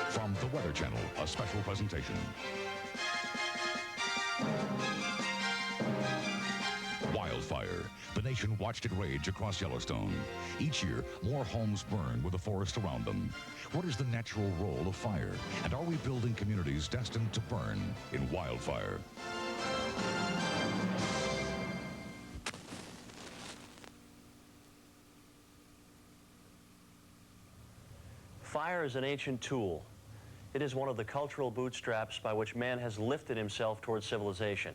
From the Weather Channel, a special presentation. Wildfire. The nation watched it rage across Yellowstone. Each year, more homes burn with the forest around them. What is the natural role of fire? And are we building communities destined to burn in wildfire? Fire is an ancient tool. It is one of the cultural bootstraps by which man has lifted himself towards civilization.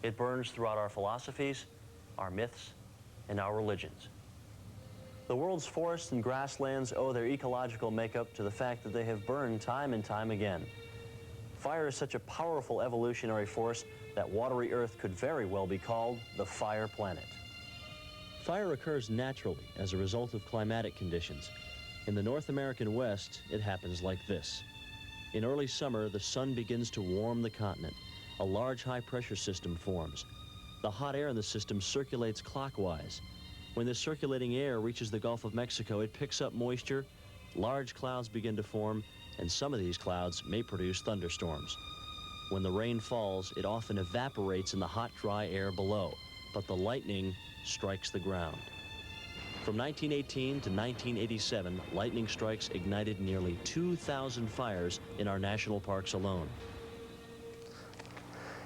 It burns throughout our philosophies, our myths, and our religions. The world's forests and grasslands owe their ecological makeup to the fact that they have burned time and time again. Fire is such a powerful evolutionary force that watery Earth could very well be called the fire planet. Fire occurs naturally as a result of climatic conditions. In the North American West, it happens like this. In early summer, the sun begins to warm the continent. A large high-pressure system forms. The hot air in the system circulates clockwise. When the circulating air reaches the Gulf of Mexico, it picks up moisture, large clouds begin to form, and some of these clouds may produce thunderstorms. When the rain falls, it often evaporates in the hot, dry air below, but the lightning strikes the ground. From 1918 to 1987, lightning strikes ignited nearly 2,000 fires in our national parks alone.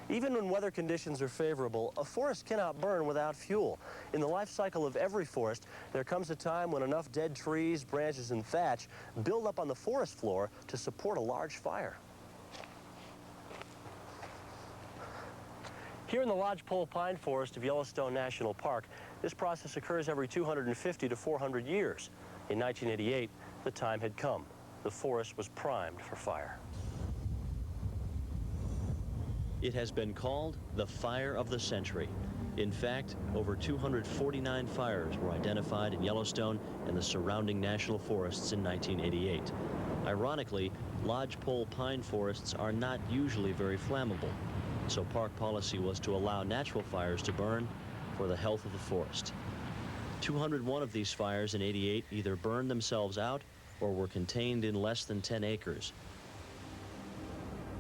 Even when weather conditions are favorable, a forest cannot burn without fuel. In the life cycle of every forest, there comes a time when enough dead trees, branches, and thatch build up on the forest floor to support a large fire. Here in the lodgepole pine forest of Yellowstone National Park, this process occurs every 250 to 400 years. In 1988, the time had come. The forest was primed for fire. It has been called the fire of the century. In fact, over 249 fires were identified in Yellowstone and the surrounding national forests in 1988. Ironically, lodgepole pine forests are not usually very flammable, so park policy was to allow natural fires to burn for the health of the forest. 201 of these fires in '88 either burned themselves out or were contained in less than 10 acres.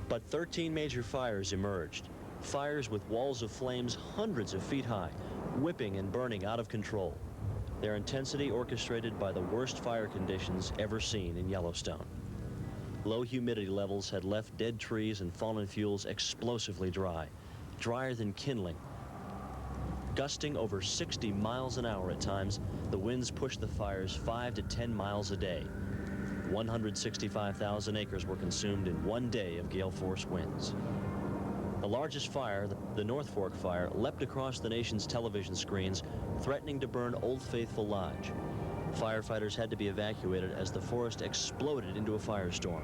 But 13 major fires emerged. Fires with walls of flames hundreds of feet high, whipping and burning out of control. Their intensity orchestrated by the worst fire conditions ever seen in Yellowstone. Low humidity levels had left dead trees and fallen fuels explosively dry, drier than kindling. Gusting over 60 miles an hour at times, the winds pushed the fires 5 to 10 miles a day. 165,000 acres were consumed in one day of gale force winds. The largest fire, the North Fork Fire, leapt across the nation's television screens, threatening to burn Old Faithful Lodge. Firefighters had to be evacuated as the forest exploded into a firestorm.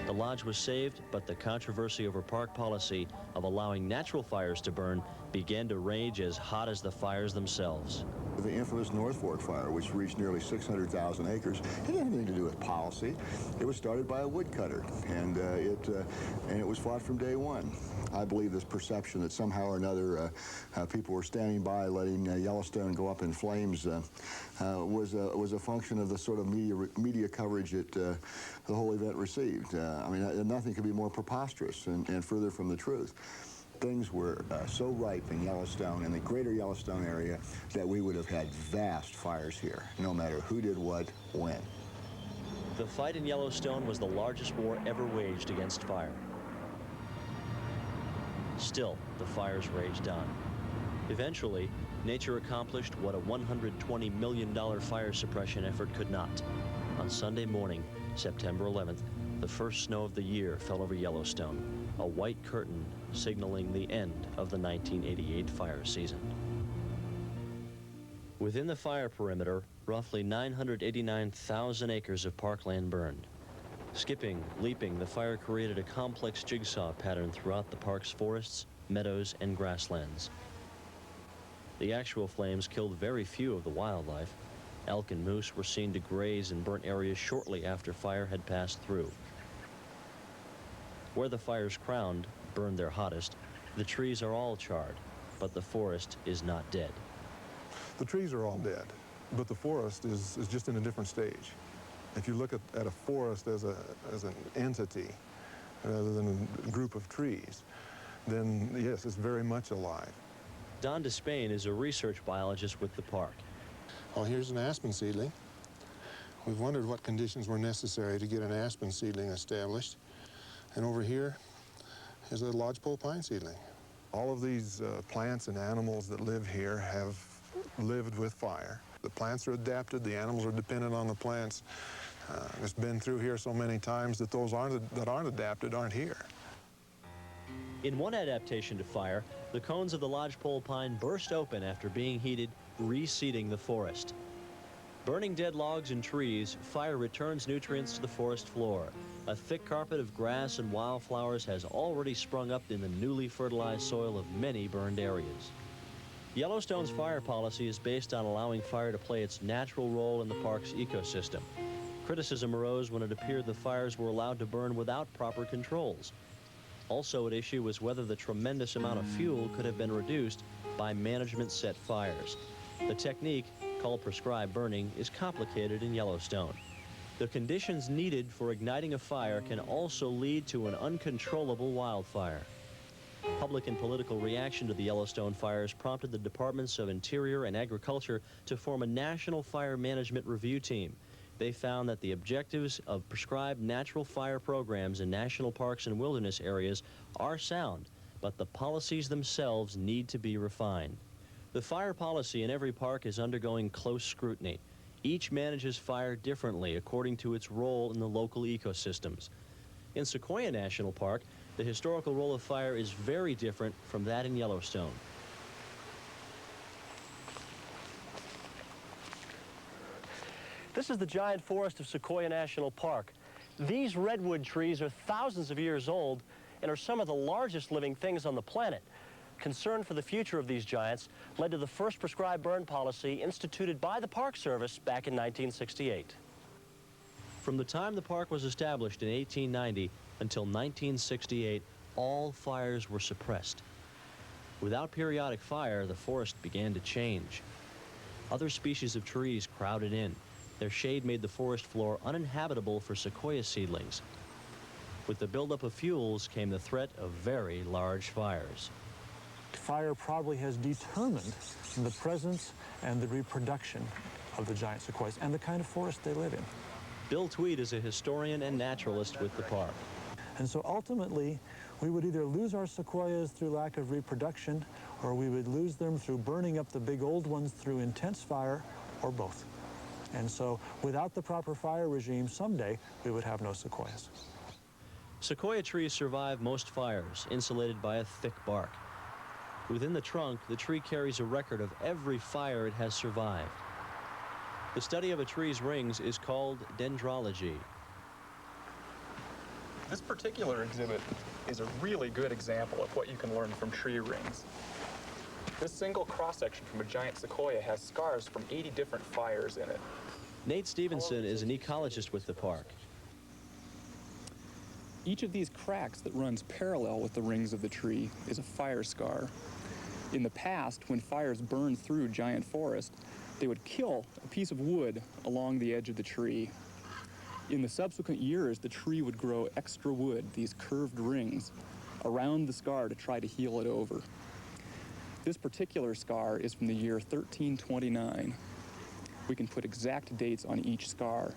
The lodge was saved, but the controversy over park policy of allowing natural fires to burn began to rage as hot as the fires themselves. The infamous North Fork Fire, which reached nearly 600,000 acres, it had anything to do with policy. It was started by a woodcutter, and it was fought from day one. I believe this perception that somehow or another people were standing by letting Yellowstone go up in flames was a function of the sort of media coverage that the whole event received. I mean, nothing could be more preposterous and further from the truth. Things were so ripe in Yellowstone and the greater Yellowstone area that we would have had vast fires here, no matter who did what, when. The fight in Yellowstone was the largest war ever waged against fire. Still, the fires raged on. Eventually, nature accomplished what a $120 million fire suppression effort could not. On Sunday morning, September 11th, the first snow of the year fell over Yellowstone, a white curtain signaling the end of the 1988 fire season. Within the fire perimeter, roughly 989,000 acres of parkland burned. Skipping, leaping, the fire created a complex jigsaw pattern throughout the park's forests, meadows, and grasslands. The actual flames killed very few of the wildlife. Elk and moose were seen to graze in burnt areas shortly after fire had passed through. Where the fires crowned, burned their hottest, the trees are all charred, but the forest is not dead. The trees are all dead, but the forest is just in a different stage. If you look at a forest as an entity rather than a group of trees, then yes, it's very much alive. Don Despain is a research biologist with the park. Well, here's an aspen seedling. We've wondered what conditions were necessary to get an aspen seedling established. And over here is a lodgepole pine seedling. All of these plants and animals that live here have lived with fire. The plants are adapted, the animals are dependent on the plants. It's been through here so many times that those that aren't adapted aren't here. In one adaptation to fire, the cones of the lodgepole pine burst open after being heated, reseeding the forest. Burning dead logs and trees, fire returns nutrients to the forest floor. A thick carpet of grass and wildflowers has already sprung up in the newly fertilized soil of many burned areas. Yellowstone's fire policy is based on allowing fire to play its natural role in the park's ecosystem. Criticism arose when it appeared the fires were allowed to burn without proper controls. Also at issue was whether the tremendous amount of fuel could have been reduced by management-set fires. The technique, called prescribed burning, is complicated in Yellowstone. The conditions needed for igniting a fire can also lead to an uncontrollable wildfire. Public and political reaction to the Yellowstone fires prompted the Departments of Interior and Agriculture to form a national fire management review team. They found that the objectives of prescribed natural fire programs in national parks and wilderness areas are sound, but the policies themselves need to be refined. The fire policy in every park is undergoing close scrutiny. Each manages fire differently according to its role in the local ecosystems. In Sequoia National Park, the historical role of fire is very different from that in Yellowstone. This is the giant forest of Sequoia National Park. These redwood trees are thousands of years old and are some of the largest living things on the planet. Concern for the future of these giants led to the first prescribed burn policy instituted by the Park Service back in 1968. From the time the park was established in 1890 until 1968, all fires were suppressed. Without periodic fire, the forest began to change. Other species of trees crowded in. Their shade made the forest floor uninhabitable for sequoia seedlings. With the buildup of fuels came the threat of very large fires. Fire probably has determined the presence and the reproduction of the giant sequoias and the kind of forest they live in. Bill Tweed is a historian and naturalist with the park. And so ultimately, we would either lose our sequoias through lack of reproduction, or we would lose them through burning up the big old ones through intense fire, or both. And so without the proper fire regime, someday we would have no sequoias. Sequoia trees survive most fires, insulated by a thick bark. Within the trunk, the tree carries a record of every fire it has survived. The study of a tree's rings is called dendrology. This particular exhibit is a really good example of what you can learn from tree rings. This single cross-section from a giant sequoia has scars from 80 different fires in it. Nate Stevenson is an ecologist with the park. Each of these cracks that runs parallel with the rings of the tree is a fire scar. In the past, when fires burned through giant forest, they would kill a piece of wood along the edge of the tree. In the subsequent years, the tree would grow extra wood, these curved rings, around the scar to try to heal it over. This particular scar is from the year 1329. We can put exact dates on each scar.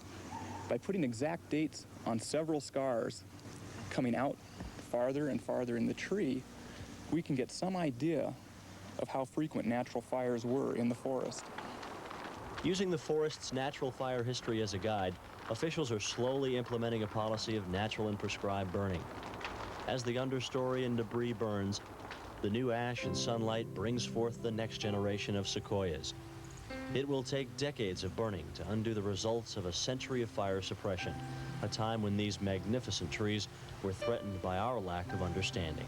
By putting exact dates on several scars coming out farther and farther in the tree, we can get some idea of how frequent natural fires were in the forest. Using the forest's natural fire history as a guide, officials are slowly implementing a policy of natural and prescribed burning. As the understory and debris burns, the new ash and sunlight brings forth the next generation of sequoias. It will take decades of burning to undo the results of a century of fire suppression, a time when these magnificent trees were threatened by our lack of understanding.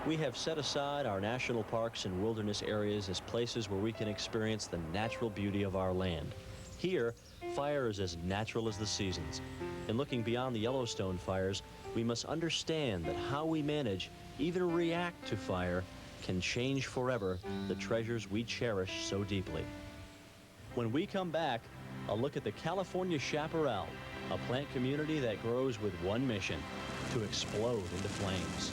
We have set aside our national parks and wilderness areas as places where we can experience the natural beauty of our land. Here, fire is as natural as the seasons. In looking beyond the Yellowstone fires, we must understand that how we manage, even react to fire, can change forever the treasures we cherish so deeply. When we come back, a look at the California chaparral, a plant community that grows with one mission: to explode into flames.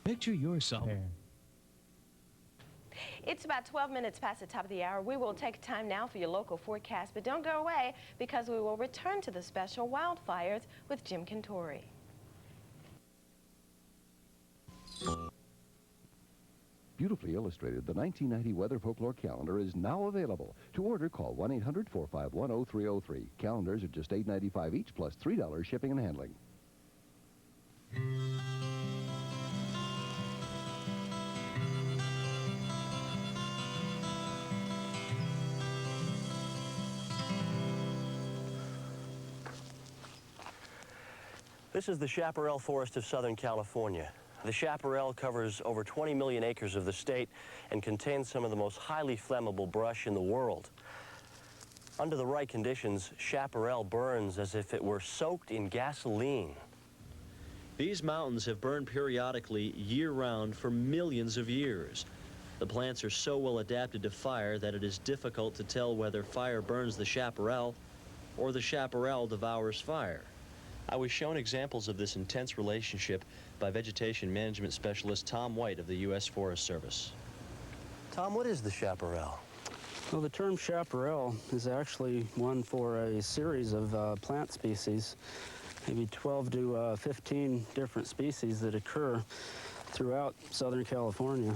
Picture yourself. It's about 12 minutes past the top of the hour. We will take time now for your local forecast, but don't go away because we will return to the special wildfires with Jim Cantori. Beautifully illustrated, the 1990 Weather Folklore Calendar is now available. To order, call 1-800-451-0303. Calendars are just $8.95 each, plus $3 shipping and handling. This is the chaparral forest of Southern California. The chaparral covers over 20 million acres of the state and contains some of the most highly flammable brush in the world. Under the right conditions, chaparral burns as if it were soaked in gasoline. These mountains have burned periodically year-round for millions of years. The plants are so well adapted to fire that it is difficult to tell whether fire burns the chaparral or the chaparral devours fire. I was shown examples of this intense relationship by vegetation management specialist Tom White of the U.S. Forest Service. Tom, what is the chaparral? Well, the term chaparral is actually one for a series of plant species, maybe 12 to 15 different species that occur throughout Southern California.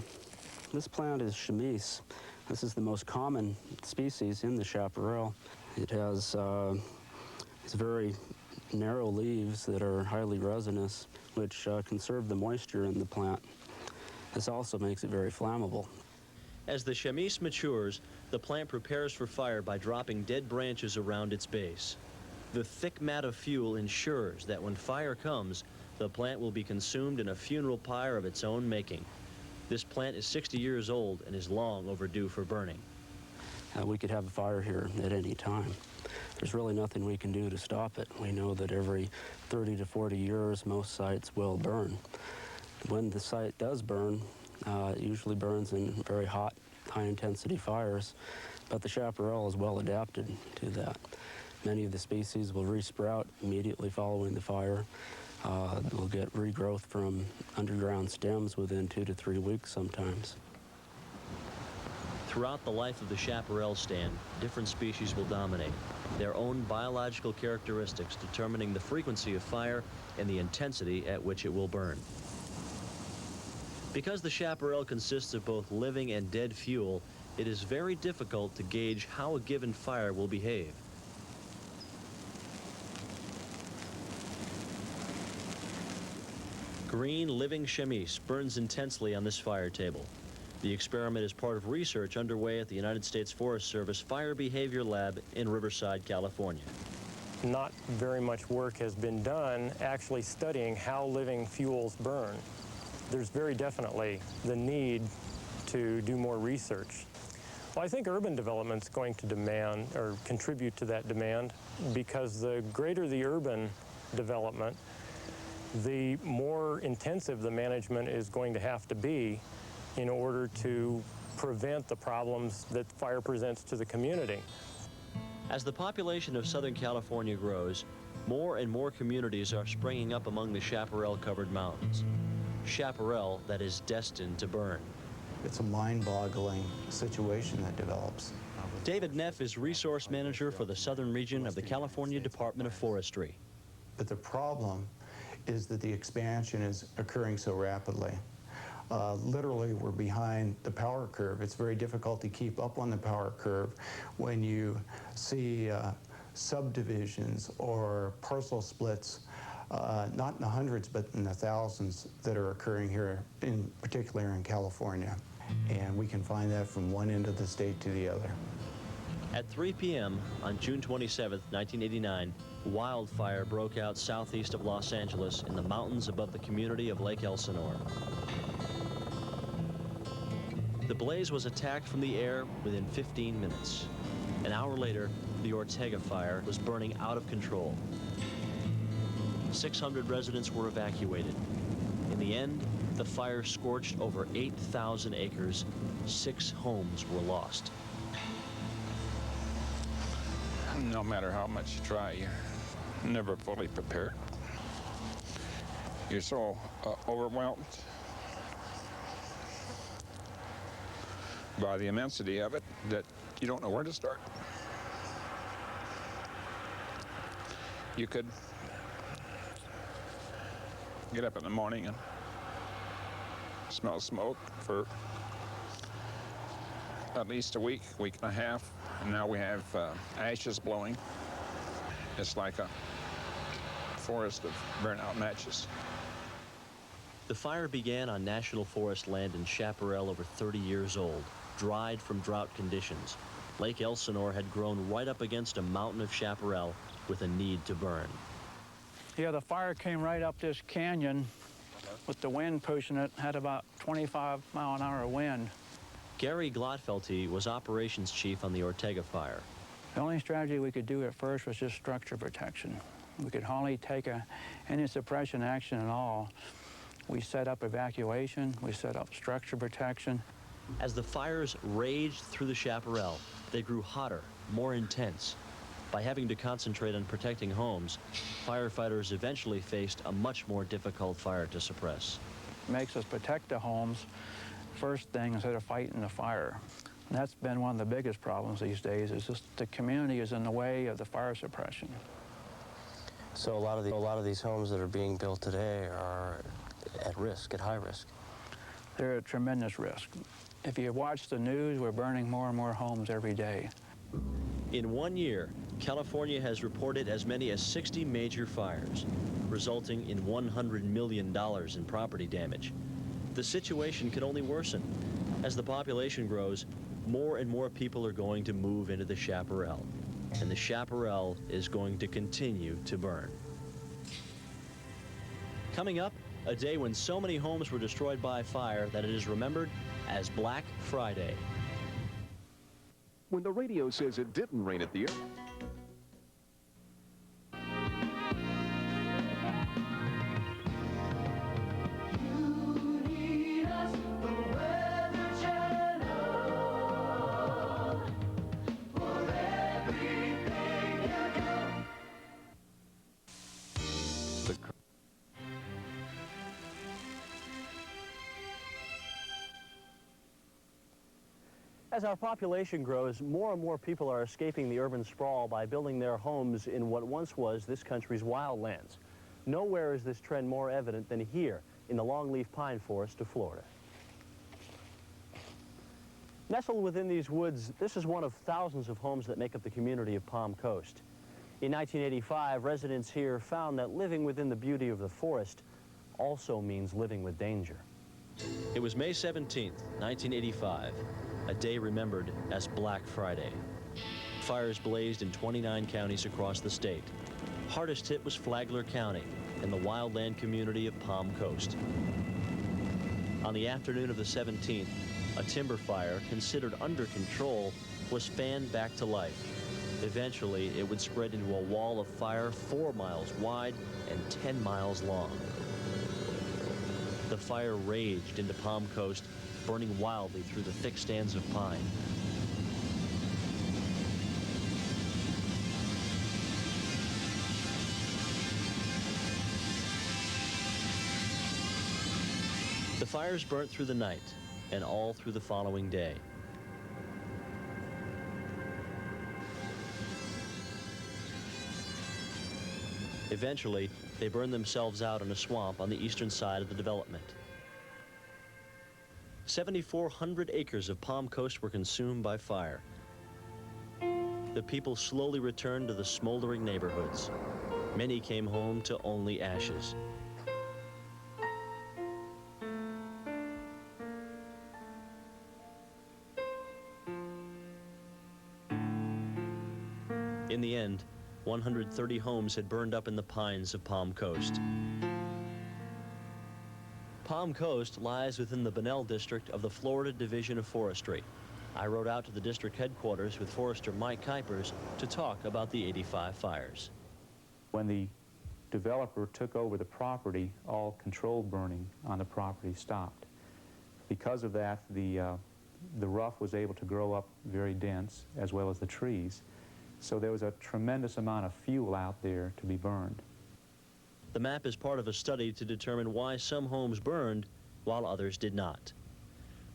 This plant is chamise. This is the most common species in the chaparral. It has it's very narrow leaves that are highly resinous, which conserve the moisture in the plant. This also makes it very flammable. As the chamise matures, the plant prepares for fire by dropping dead branches around its base. The thick mat of fuel ensures that when fire comes, the plant will be consumed in a funeral pyre of its own making. This plant is 60 years old and is long overdue for burning. We could have a fire here at any time. There's really nothing we can do to stop it. We know that every 30 to 40 years, most sites will burn. When the site does burn, it usually burns in very hot, high-intensity fires, but the chaparral is well adapted to that. Many of the species will resprout immediately following the fire. We'll get regrowth from underground stems within 2 to 3 weeks sometimes. Throughout the life of the chaparral stand, different species will dominate, their own biological characteristics determining the frequency of fire and the intensity at which it will burn. Because the chaparral consists of both living and dead fuel, it is very difficult to gauge how a given fire will behave. Green living chamise burns intensely on this fire table. The experiment is part of research underway at the United States Forest Service Fire Behavior Lab in Riverside, California. Not very much work has been done actually studying how living fuels burn. There's very definitely the need to do more research. Well, I think urban development is going to demand or contribute to that demand, because the greater the urban development, the more intensive the management is going to have to be in order to prevent the problems that fire presents to the community. As the population of Southern California grows, more and more communities are springing up among the chaparral-covered mountains. Chaparral that is destined to burn. It's a mind-boggling situation that develops. David Neff is resource manager for the southern region of the California Department of Forestry. But the problem is that the expansion is occurring so rapidly. Literally, we're behind the power curve. It's very difficult to keep up on the power curve when you see subdivisions or parcel splits, not in the hundreds, but in the thousands that are occurring here, in particular in California. And we can find that from one end of the state to the other. At 3 p.m. on June 27, 1989, wildfire broke out southeast of Los Angeles in the mountains above the community of Lake Elsinore. The blaze was attacked from the air within 15 minutes. An hour later, the Ortega fire was burning out of control. 600 residents were evacuated. In the end, The fire scorched over 8,000 acres. 6 homes were lost. No matter how much you try, you're never fully prepared. You're so overwhelmed by the immensity of it that you don't know where to start. You could get up in the morning and smell smoke for at least a week, week and a half, and now we have ashes blowing. It's like a forest of burnt-out matches. The fire began on National Forest land in Chaparral, over 30 years old, dried from drought conditions. Lake Elsinore had grown right up against a mountain of chaparral with a need to burn. Yeah, the fire came right up this canyon with the wind pushing it, had about 25-mile-an-hour wind. Gary Glotfelty was operations chief on the Ortega fire. The only strategy we could do at first was just structure protection. We could hardly take any suppression action at all. We set up evacuation, we set up structure protection. As the fires raged through the chaparral, they grew hotter, more intense. By having to concentrate on protecting homes, firefighters eventually faced a much more difficult fire to suppress. It makes us protect the homes first thing instead of fighting the fire. And that's been one of the biggest problems these days, is just the community is in the way of the fire suppression. So a lot of these homes that are being built today are at risk, at high risk. They're at tremendous risk. If you watch the news, we're burning more and more homes every day. In 1 year, California has reported as many as 60 major fires, resulting in $100 million in property damage. The situation can only worsen. As the population grows, more and more people are going to move into the chaparral, and the chaparral is going to continue to burn. Coming up, a day when so many homes were destroyed by fire that it is remembered as Black Friday. When the radio says it didn't rain at the airport. As our population grows, more and more people are escaping the urban sprawl by building their homes in what once was this country's wildlands. Nowhere is this trend more evident than here in the longleaf pine forest of Florida. Nestled within these woods, this is one of thousands of homes that make up the community of Palm Coast. In 1985, residents here found that living within the beauty of the forest also means living with danger. It was May 17th, 1985. A day remembered as Black Friday. Fires blazed in 29 counties across the state. Hardest hit was Flagler County in the wildland community of Palm Coast. On the afternoon of the 17th, a timber fire, considered under control, was fanned back to life. Eventually, it would spread into a wall of fire 4 miles wide and 10 miles long. The fire raged into Palm Coast, burning wildly through the thick stands of pine. The fires burnt through the night and all through the following day. Eventually, they burned themselves out in a swamp on the eastern side of the development. 7,400 acres of Palm Coast were consumed by fire. The people slowly returned to the smoldering neighborhoods. Many came home to only ashes. In the end, 130 homes had burned up in the pines of Palm Coast. Palm Coast lies within the Bunnell District of the Florida Division of Forestry. I rode out to the district headquarters with Forester Mike Kuipers to talk about the 85 fires. When the developer took over the property, all controlled burning on the property stopped. Because of that, the rough was able to grow up very dense, as well as the trees. So there was a tremendous amount of fuel out there to be burned. The map is part of a study to determine why some homes burned while others did not.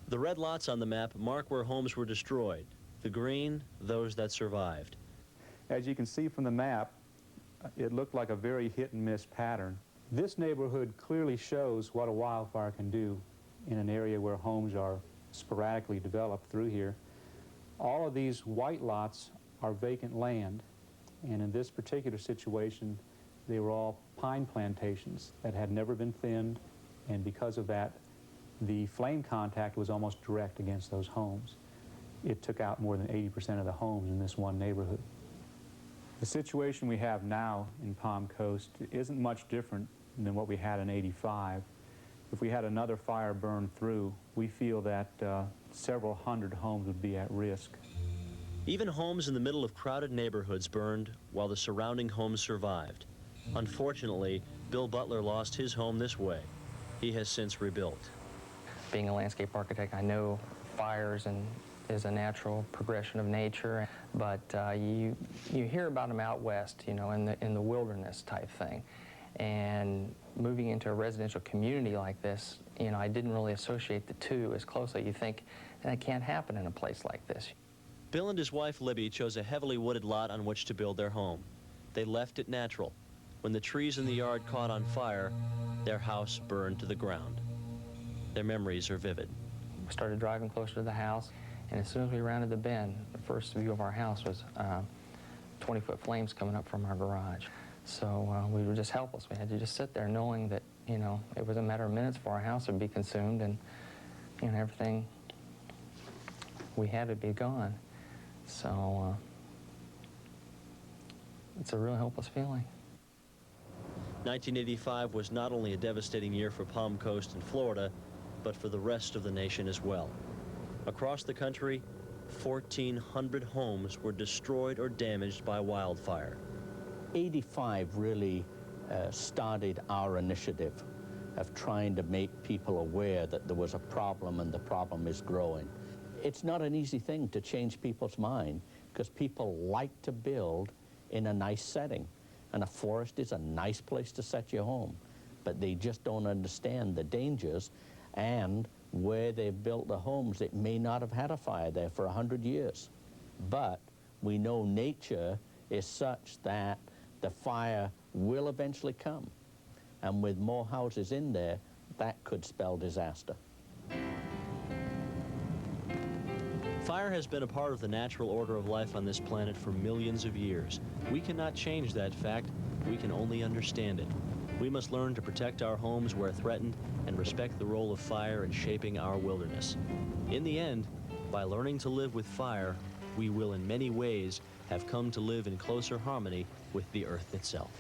The red lots on the map mark where homes were destroyed. The green, those that survived. As you can see from the map, it looked like a very hit-and-miss pattern. This neighborhood clearly shows what a wildfire can do in an area where homes are sporadically developed through here. All of these white lots are vacant land, and in this particular situation, they were all pine plantations that had never been thinned, and because of that, the flame contact was almost direct against those homes. It took out more than 80% of the homes in this one neighborhood. The situation we have now in Palm Coast isn't much different than what we had in '85. If we had another fire burn through, we feel that several hundred homes would be at risk. Even homes in the middle of crowded neighborhoods burned while the surrounding homes survived. Unfortunately, Bill Butler lost his home this way. He has since rebuilt. Being a landscape architect, I know fires is a natural progression of nature, but you hear about them out west, you know, in the wilderness type thing. And moving into a residential community like this, you know, I didn't really associate the two as closely. You think that can't happen in a place like this. Bill and his wife Libby chose a heavily wooded lot on which to build their home. They left it natural. When the trees in the yard caught on fire, their house burned to the ground. Their memories are vivid. We started driving closer to the house, and as soon as we rounded the bend, the first view of our house was 20-foot flames coming up from our garage. So we were just helpless. We had to just sit there knowing that, you know, it was a matter of minutes before our house would be consumed, and, you know, everything we had would be gone. So it's a real helpless feeling. 1985 was not only a devastating year for Palm Coast and Florida, but for the rest of the nation as well. Across the country, 1,400 homes were destroyed or damaged by wildfire. '85 really started our initiative of trying to make people aware that there was a problem and the problem is growing. It's not an easy thing to change people's mind because people like to build in a nice setting, and a forest is a nice place to set your home, but they just don't understand the dangers, and where they've built the homes, it may not have had a fire there for 100 years. But we know nature is such that the fire will eventually come, and with more houses in there, that could spell disaster. Fire has been a part of the natural order of life on this planet for millions of years. We cannot change that fact. We can only understand it. We must learn to protect our homes where threatened and respect the role of fire in shaping our wilderness. In the end, by learning to live with fire, we will in many ways have come to live in closer harmony with the earth itself.